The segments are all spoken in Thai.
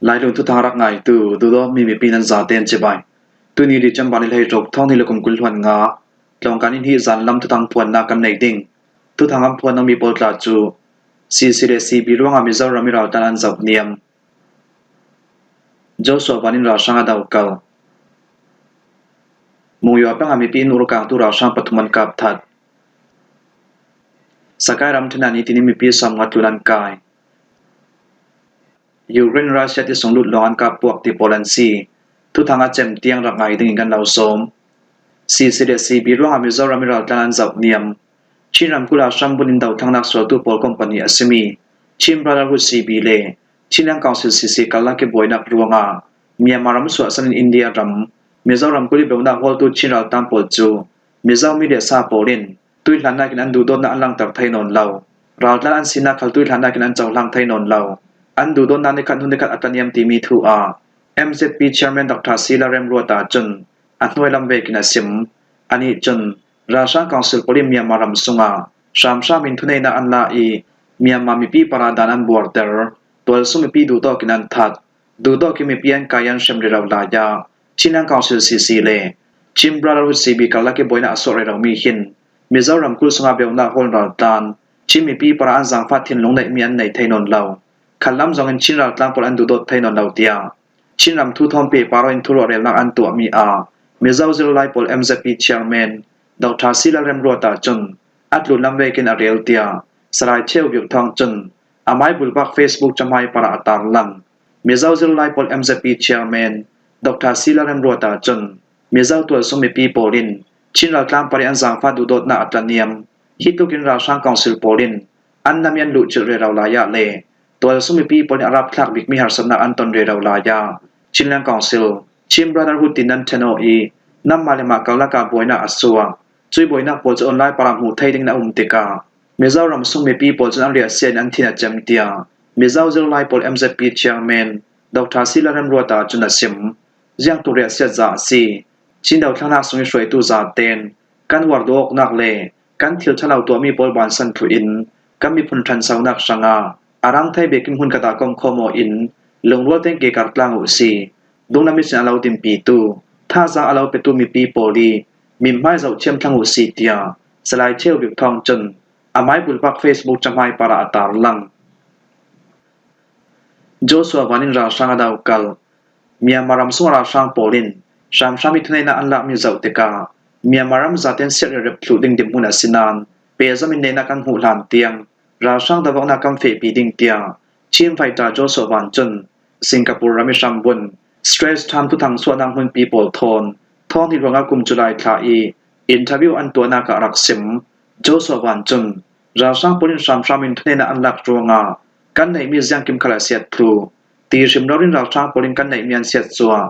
lai lung tu tharak ngai tu du do mi mi pinan za ten che bai tu ni ri cham ban le rok thong ni lokum kul hwan nga tlong kan in hi zan lam tu tang phuan na kan nei ding tu thangam phuan no mi pol tla chu si bi ruang ami zau rami raw tan an zau niam Joshua banin ra sanga daw kal mu yo pang ami pin ur kang tu ra sang pathuman kap that sakai ram thina ni tini mi pi sam nga tulan kai Ukraine Russia ti songlut longan ka puak ti Poland si tu thanga chem tiang rak ngai ding kan law som si bi ruang ami zau rami raw tan an zau niam Chinram kula sambunin daw thangnak so tu Pol company asimi Chim Brotherhood CB le Chinang Council CC kalake boinak ruanga Myanmar ram so asan India ram Mizoram kuli beuna hol tu Chinral tampol chu Mizo media sa polin tui hlanna kin an du don na alang tak thainon law rawtlan an sina khal tui hlanna kin an chawlang thainon law an du don na ni kan hun kan ataniam ti mi thu a MZP chairman Dr. Silarem Ruata chun atnoi lambe kin asim ani chun Rasha Council Polim Myanmar ram sunga shamsha min thunei na anla I Myanmar mi pi paradan an border tol sum pi du to kinan that du to ki mi pian kayan shamri raw la ya Chinang Council CC le Chim Brotherhood CB kalake boina asore raw mi hin Mizoram kul sunga beuna hol raw tan Chim mi pi para an jang phat thin long nei mi an nei thainon law khalam jong an Chin raw tlang pol an du dot thainon law tia Chinram thu thom pe paroin thulo rel na an tu mi a Mizo zil lai pol MZP chairman Dr. Silarem Ruata chun atlu lambe kin a real tia sarai cheu byuk thong chun amai bulbak Facebook chamai para atar lang Mizo zil lai pol MZP chairman Dr. Silarem Ruata chun Mizo tual sumi pi polin Chinral tlang pari an jang pha du dot na ataniam hitukin ra sang council polin an namian lu chil re raw la ya le tual sumi pi polin arab thlak bik mi har samna anton re raw la ya Chinlang council Chim Brotherhood tinan theno I nam malema kalaka boina asua chui boina pol online parang hu thaiding na tika Mizoram sumi pi pol chan ria sen an thina chamtia Mizo zil lai pol MZP chairman Dr. Silarem Ruata chuna sim jiang tu ria se za si chindaw thangna sungi shoi tu za ten kan war dok nak le kan thil thalaw to mi pol ban san thu in kan mi phun than saunak sanga arang thai be kim hun kata kom khomo in longwal teng ke kartlang u si dongna mi sin alaw tim pi tu tha za alaw pe tu mi pi poli mim mai zau chem thang u si tia salai cheu bik thong chun amai bulpak Facebook chamai para atar lang Joshua banin ra sanga daw kal Myanmaram sunga sang polin sham shami thunai na anla mi zau teka Myanmaram zaten ser rep thuding dim huna sinan pe zamin ne na kan hu lam tiang ra sang da na kam fe pi ding tia chim fighter Joshua ban chun Singapore ramisham bun stress tham tu thang so nang hun people thon ni ronga kum July tha I interview an to na ka raksim Joshua ban chun ra sang polin sham shamin thunai na anlak ronga kan nei mi jang kim khala siat thru ti rim rorin ra sang polin kan nei mian siat chua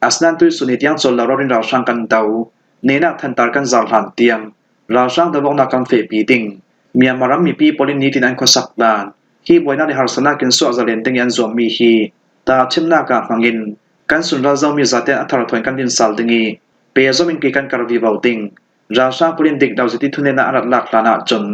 asnan tu suni tiang chol la rorin ra sang kan dau nena thantar kan zal han tiang ra sang da bok na kan fe pi ding Myanmaram mi pi polin ni tin an khosak dan hi boina ni harsana kin so azalen teng yan zom mi hi ta chimna ka mangin kan sun ra zau mi zate athar thoin kan din sal dingi pe zomin ki kan karvi voting ra sang polin dik dau jiti thune na arat lak lana chun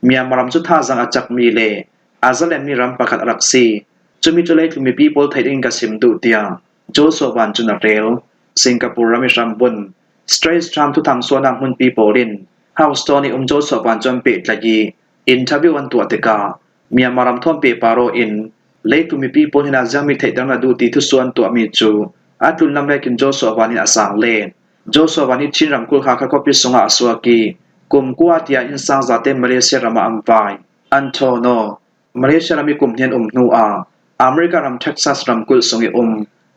Myanmaram chu tha jang achak mi le azalen mi ram pakhat raksi chumi chulai thumi pi pol thaiding ka sim du tia Joshua ban chuna rel Singapore ramisham bun stress tram tu thang so nang hun pi polin house tony Joshua ban chom pe tlagi interview an tu ateka Myanmaram thom pe paro in lei tu mi pi pol hina jami thaidang na du ti thu suan tu ami chu atul namle kin Joshua ban in asang le Joshua ban in chinram kul kha copy songa aswaki kum kuatia in sang zate Malaysia rama ampai Antono Malaysia rami kum hian nu a America ram Texas ram kul songi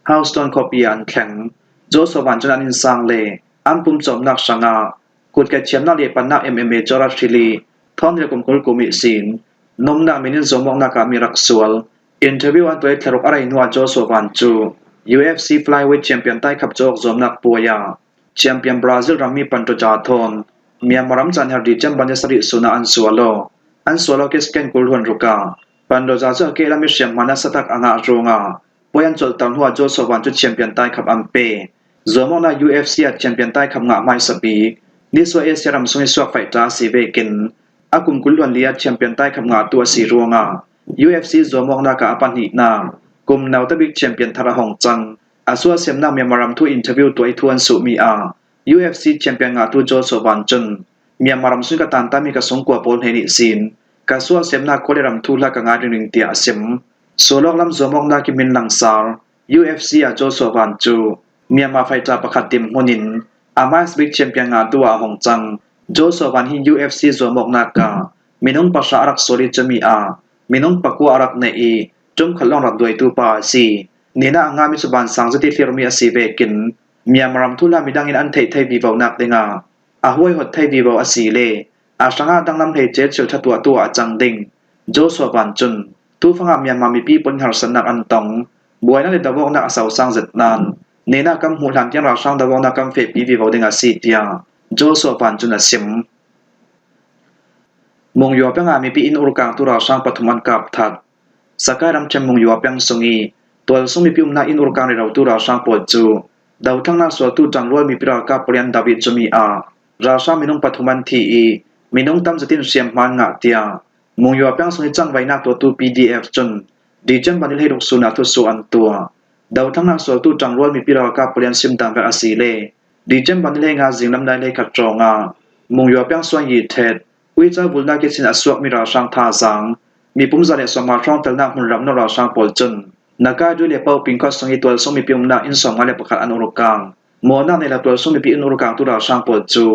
Houston copy an khang Joshua ban chuan in sang le ampum chom nak sanga kut ka chiam na le pan na MMA chora thili thon re kum kul kumi sin nomna minin zomong na ka mirak sual interview an toy tharok arai nuwa Joshua ban chu UFC flyweight champion tai khap jok zomnak poya champion Brazil rami panto jathon Myanmaram chanhar di cham banesari suna an sualo ke scan kul hon ruka pando ja cha ke lami syam mana satak anga ronga poyan chol tan huwa Joshua ban chu champion tai khap ampe zomona UFC at champion tai khap nga mai sabi ni so Asia ram sungi swak fighter si vekin akum kulwan lia champion tai khap nga tu si ronga UFC zomona ka apani na กุมนาวตะบิ๊กแชมเปียนทาราฮองจังอาซัวเซมนาเมียมารัมทูอินเทอร์วิวตัวไอทวนสุมีอา UFC แชมเปียนงาตูโจโซวันจุนเมียมารัมซุนกะตันตามีกะสงกัวโปลเฮนิซินกะซัวเซมนาโคเลรัมทูลากะงาดึงเตียเซมโซลอกลัมซอมองนากิมินลังซาร์ UFC อาโจโซวันจูเมียมาไฟตาประคัดติมฮนินอามาสบิ๊กแชมเปียนงาตัวฮองจังโจโซวันฮิ UFC ซอมอกนากามินงปะชารักโซลิจมีอามินงปะกัวรักเนอีจุมขลองรักด้วยตูปาซีนีน่างามิสุบันสังสติฟิรมีอสีเวกินเมียมรัมทุลามิดังอินอันไทยวีวนักเดงาอาห้วยหดไทยวีวอสีเลอาสังอาดังลำเฮเจเชลทัตัวตัวจังดิงโจสวบันจุนตูฟังอาเมียมามีปีปนหารสนักอันตองบวยนักเลดาวนักสาวสังเจตนานนีน่ากำหูหลังที่เราสังดาวนักกำเฟปีวีวเดงาสีเตียโจสวบันจุนสิมมงยัวเปียงอามีปีอินอุรกังตุราสังปฐุมันกับทัดสกายรำเชมมงยัวเปียงสงีตัวสมีพิมนาอินอุรกังในเราตุราสังปวดจูดาวทั้งนั้นสวตุจังรวยมีพิรากาปริยันดาวิดจมีอาราชามินงปฐุมันทีอีมินงตำสตินเสียมมันงะเตียมงยัวเปียงสงีจังไว้นักตัวตู PDF จนดีจันบันให้ดกสุนัขทุสุอันตัวดาวทั้งนั้นสวตุจังรวยมีพิรากาปริยันซิมตังเวอสีเลดีจันบันให้งาจิงลำได้เลยขัดจงามงยัวเปียงสวนยีเทดวิจารบุลนากิสินอสวกมีราชังท่าสังมีปุ่มจะเลสมาช่องเตลนักมุนรับนราชังปอลจนนักการดูเลเป้าปิงก็ส่งอีตัวส่งมีปุ่มนาอินสองมาเลปขัดอันอุรกังโมนาในละตัวส่งมีปีอินอุรกังตุราชังปอลจู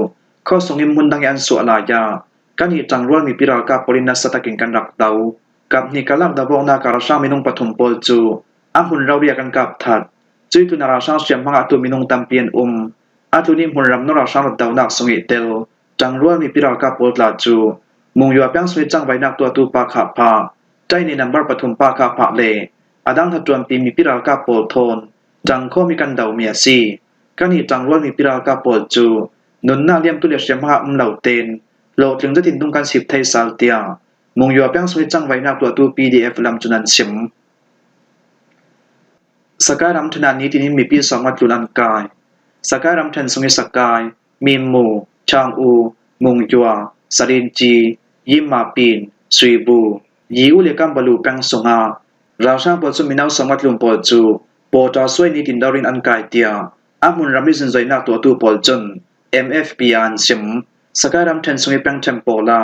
ข้อส่งอิมุนดังอันสุอลายากันหิจังรวนมีปีรากาปรินัสตะกินกันรักเตากับนิกาลักดาวนาการชังมินงปฐุมปอลจูอัมหุนเราเรียกันกับทัดจุยตุนาราชังเสียมพังอัตุมินงตัมเปียนอัตุนิมหุนรับนราชังดาวนักส่งอีเตลจังรวนมีปีรากาปอลลาจูมงยัวเปียงสวยจังไว้นักตัวตูปาขาพาใจในนัมเบอร์ปฐุมปาขาพาเลอดังทัดจวนปีมีพิรากาโปลโทนจังโคมีกันเดาเมียซีกันหีจังล้วนมีพิรากาโปลจูนุนหน้าเลี่ยมตุเลียเสียมหาเหล่าเตนโลถึงจะถิ่นตุงกันสิบไทยซาลเตียมงยัวเปียงสวยจังไว้นักตัวตู PDF ลำจุนันชิมสกายรำธนานี้ที่นี้มีปีสองวัดจุลันกายสกายรำทันสงสกายมีหมู่ชางอูมงยัวสรินจียิมมาปีนสุยบูยีอุเลกัมบลูแปงสงาราชาปอสุมินาวสมัดลุมปอจูปอตาสวยนิดินดารินอันกายเตียอามุนรามิซินใจนักตัวตูปอลจน MFP อันซิมสกายรำเทนสงแปงเทมโปลา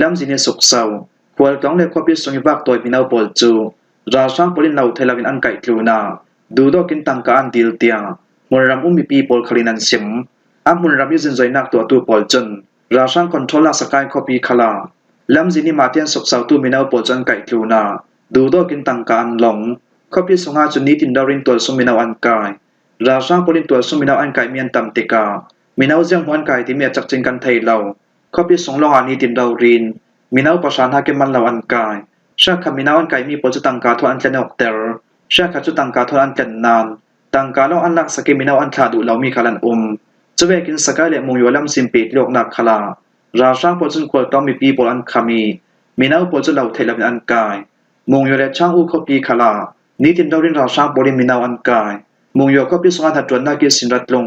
ลำจินสุกเศร้าควอลกองเลควบิสงวักตัวมินาวปอลจูราชาปอลินลาวเทลาวินอันกายลูนาดูดอกินตังกาอันดิลเตียมุนรำมีปีปอลคลินันซิมอามุนรามิซินใจนักตัวตูปอลจนราชังคอนโทรลสกายคอปีคลาลำจินิมาเตียนสุกเสาตูมินาวปอจันไก่ลูนาดูดอกินตังการหลงคอปีสงหาจุนนี้ตินดารินตัวสุมินาวอันกายราชังปลินตัวสุมินาวอันกายเมียนตัมติกามินาวเจียงหัวอันกายที่เมียจักจิงกันไทยเหล่าคอปีสงลองอานีตินดารินมินาวประชานหาเกมันเหล่าอันกายชาขมินาวอันกายมีปอจุตังกาทอันเจนออกเตอร์ชาขจุตังกาทอันเจนนานตังกาลองอันลักสกิมินาวอันขาดูเหล่ามีขลันจะเวกินสกายเลมงยัวลำซิมปีโลกนักขลาราชาปอจุนควอลต้องมีปีปอลันคามีมินาวปอจุนเหล่าเทลาวินอันกายมงยัวเลช่างอุคปีขลานิตินดารินราชาปอลิมินาวอันกายมงยัวก็พิสงานถัดจวนนากิสินรัตลง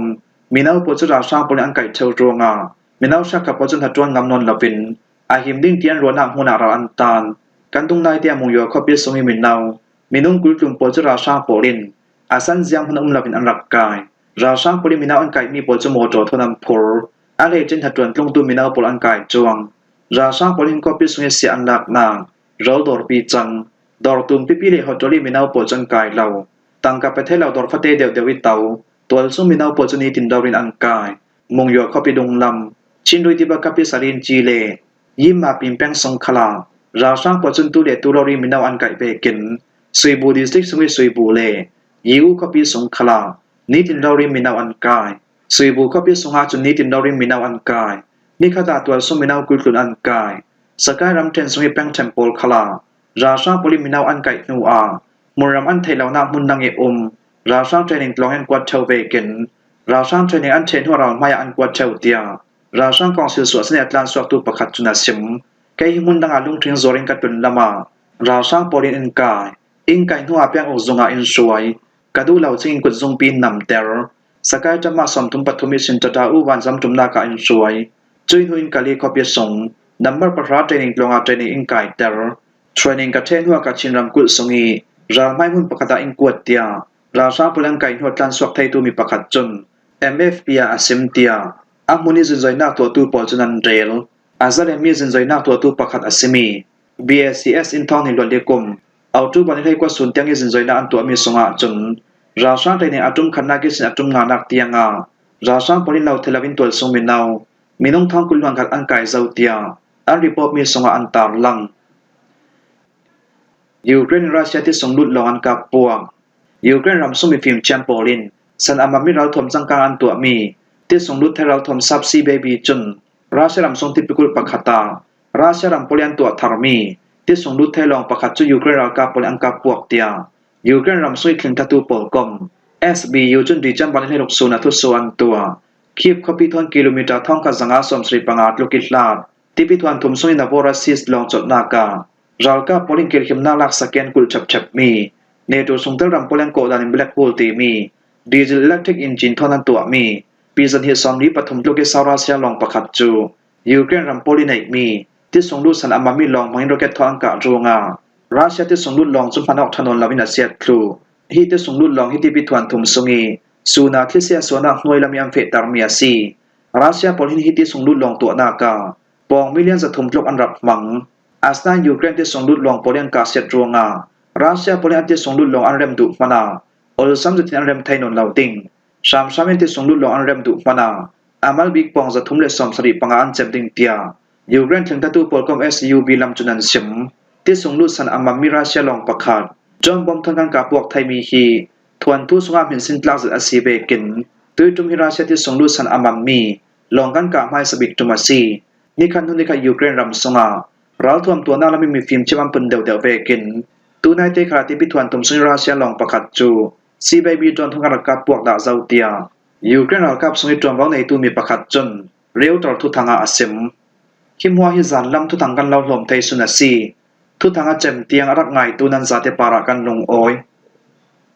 มินาวปอจุนราชาปอลิอันกายเทวโรงามินาวชักกับปอจุนถัดจวนงำนนลาวินอาหิมดิ้งเตียนรัวนักหัวหน้าราอันตานกันตุงนายเตียมงยัวก็พิสงมินาวมินุงกุลกลุ่มปอจุนราชาปอลินอาสันเซียงพนลาวินอันรักกายราชาปอลิมินาวอันกายมีปอจุนโมโจทนัมพูร์อะไรเจนถัดจวนตรงตัวมินาวปอลอันกายจวงราชาปอลินก็พิสงเสียอันลักนางเราดอร์ปีจังดอร์ตุมปิปิเลหอจอลีมินาวปอจันกายเหล่าตังกับประเทศเหล่าดอร์ฟเตเดวเดวิเตาตัวซุมินาวปอจนีตินดารินอันกายมงยัวเข้าไปดงลำชินดุยติบะกับพิสารินจีเลยิมมาปิมแปงสงขลาราชาปอจันตุเลตุลอรีมินาวอันกายเบกินสุยบูดิสติกสมิสุยบูเลยิวเข้าไปสงขลานิตินดาริมินาวอันกายสุยบูเข้าไปสงหาจุนนิตินดาริมินาวอันกายนี่ข้าตาตัวซุมินาวกุลกุลอันกายสกายรำเทนสงแปงเทมโพลขลาราชาปลิมินาวอันไก่นูอามุรำอันไทยเหล่านามุนดังเอราชาเทรนิงลองแอนกวดเทวเวกินราชาเทรนิงอันเทนหัวเรามายอันกวดเทวเตียราชากองสิลสวดเสนตลานสวกตุประคัตจุนาซิมไกมุนดังอาลุงถึงโซริงกัดตุนละมาราชาปลินอินกายอิงไก่หัวเปียงอกซงอาอินสวยกระดูเหล่าจิงกุดซงปีนนำเตอร์สกายจะมาสมทุมปฐุมิสินจตาอุวันซัมจุมนากาอินสวยจุยหุนกาลีคอเปียสงนัมเบอร์ประราเทรนิงลองอาเทรนิงอิงไก่เตอร์เทรนิงกับเทนหัวกับชินรำกุดสงี ราไม่มุ่นประกาศอิงกวดเตียราชาพลังไก่หัวการสวกไทยตูมีประกาศจน MFP อาเซมเตียอักมุนิจินใจนักตัวตูปอลจุนันเรลอาซาเรมีจินใจนักตัวตูประกาศอาเซมี BSCS อินทองในหลวงเดียกุมเอาตูบันให้กว่าสุนเตียงจินใจนักอันตัวมีสงะจนราชาไทยในอาตุมขันนักสินอาตุมงานักเตียงาราชาพลินเราเทลวินตัวทรงมินาวมีน้องทองกุลวังกัดอันไก่เจ้าเตียอันรีพอร์ตมีสงะอันตาลังยูเครนรัสเซียที่ส่งลุดลองอันกับปวงยูเครนรำส่งมีฟิล์มแชมโปลินสันอามามิเราทมสังการอันตัวมีที่ส่งลุดให้เราทมซับซีเบบีจนรัสเซียรำส่งที่ปิกุลปักขตารัสเซียรำโปลิอันตัวทารมีที่ส่งลุดให้ลองปักขัดจูยูเครนเรากับโปลิอันกับปวกเตียยูเครนรำส่งคลินทัตูปอลกอม SBU จนดีจันบันให้ลกสูนัทุสวนตัวคีบคอปิทอนกิโลเมตรท่องกับสังอาสมสรีปังอาดลูกิลาดที่ปิทวนทุมส่งนาวรัสซิสลองจดนากาเราก็พลิงเกลขิมนาลักสแกนกุลฉับมีเนโตสงเตอร์รำพลังโกดันแบล็กโฮลตีมีดีเซลอิเล็กทริกอินจินทอนันตัวมีปีจันเฮซอมนี้ปฐมโลกสาวรัสเซียลองประคัดจูยูเครนรำพลินเอกมีที่ส่งดูสันอามามีลองมังโรเกตทอนกะโรงารัสเซียที่ส่งดูลองจุดพันออกถนนลาวินาเซียครูฮีที่ส่งดูลองฮีที่ปิทวนทุมสงีสูนาที่เสียส่วนนักหน่วยลามีอัมเฟตาร์เมียซีรัสเซียพลินฮีที่ส่งดูลองตัวนากาปองมิเลียนจะทุมโลกอันรับมังอาสนายูเครนที่ส่งลุดลองโปเลียนกาเซียตรงารัสเซียโปเลียนที่ส่งลุดลองอันเรมดุมานาอลซัมจุดที่อันเรมไทยนนลาวติงชามเมนที่ส่งลุดลองอันเรมดุมานาอามัลบิกปองจะทุ่มเลสอมสริปังอันเจ็บดิงเตียยูเครนถึงทัตูโปลกอม SUB ลำจุนันซิมที่ส่งลุดสันอามามิรัสเซียลองประคาดจอมบอมทางการกับพวกไทยมีฮีทวนทุสงามินสินตลาดอาซีเบกินตุยจุมฮิรัสเซียที่ส่งลุดสันอามามีลองกันกับไมสบิกจุมาซีนี่คันทุนิกายูเครนรำสงาเราทวมตัวหน้าและไม่มีฟิล์มเชื่อมปุ่นเดี่ยวเบกินตูนายเตคาที่พิทวนตุมสุนรัสเซียลองประคัดจูซีเบบีจอนทงการกับพวกดาวเซาเตียยูเครนเรากับสุนิจอมเราในตูมีประคัดจนเรียวตรทุทางอาเซมคิมหัวฮิซานลำทุทางกันเราหลอมไทยสุนัสีทุทางอาเจมเตียงรักไงตูนันซาเตปารากันลงโอย